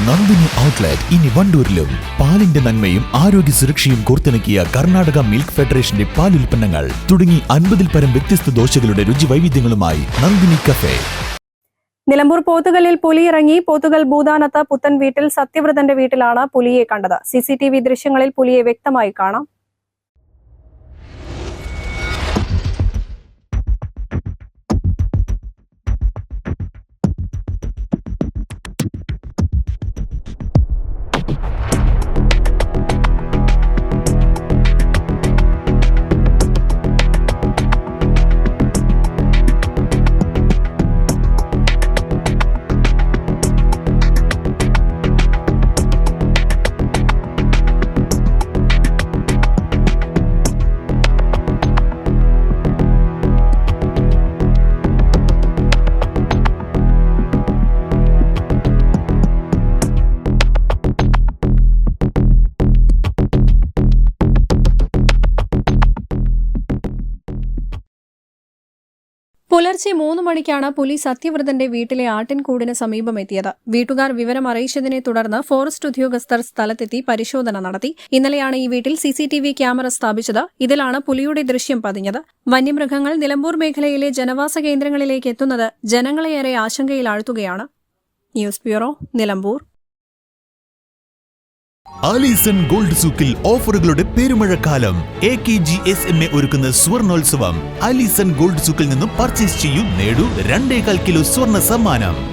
Nandini outlet ഇനി വണ്ടൂരിലും. പാലിന്റെ നന്മയും ആരോഗ്യ സുരക്ഷയും കോർത്തിണക്കിയ കർണാടക മിൽക്ക് ഫെഡറേഷന്റെ പാലുൽപ്പന്നങ്ങൾ തുടങ്ങി 50-ൽ പരം വ്യത്യസ്ത ദോശകളുടെ രുചി വൈവിധ്യങ്ങളുമായി നന്ദിനി കഫേ. നിലമ്പൂർ പോത്തുകല്ലിൽ പുലി ഇറങ്ങി. പോത്തുകൽ ഭൂതാനത്ത് പുത്തൻ വീട്ടിൽ സത്യവ്രതന്റെ വീട്ടിലാണ് പുലിയെ കണ്ടത്. CCTV ദൃശ്യങ്ങളിൽ പുലിയെ വ്യക്തമായി കാണാം. പുലർച്ചെ 3 മണിക്കാണ് പുലി സത്യവ്രതന്റെ വീട്ടിലെ ആട്ടിൻകൂടിന് സമീപമെത്തിയത്. വീട്ടുകാർ വിവരം അറിയിച്ചതിനെ തുടർന്ന് ഫോറസ്റ്റ് ഉദ്യോഗസ്ഥർ സ്ഥലത്തെത്തി പരിശോധന നടത്തി. ഇന്നലെയാണ് ഈ വീട്ടിൽ CCTV ക്യാമറ സ്ഥാപിച്ചത്. ഇതിലാണ് പുലിയുടെ ദൃശ്യം പതിഞ്ഞത്. വന്യമൃഗങ്ങൾ നിലമ്പൂർ മേഖലയിലെ ജനവാസ കേന്ദ്രങ്ങളിലേക്ക് എത്തുന്നത് ജനങ്ങളെയേറെ ആശങ്കയിലാഴ്ത്തുകയാണ്. News bureau, Nilambur. Alison gold സൂക്കിൽ ഓഫറുകളുടെ പെരുമഴക്കാലം. AKGSMA ഒരുക്കുന്ന സ്വർണോത്സവം. ആലീസൺ ഗോൾഡ് സൂക്കിൽ നിന്നും പർച്ചേസ് ചെയ്യൂ, നേടൂ 2.25 കിലോ സ്വർണ്ണ സമ്മാനം.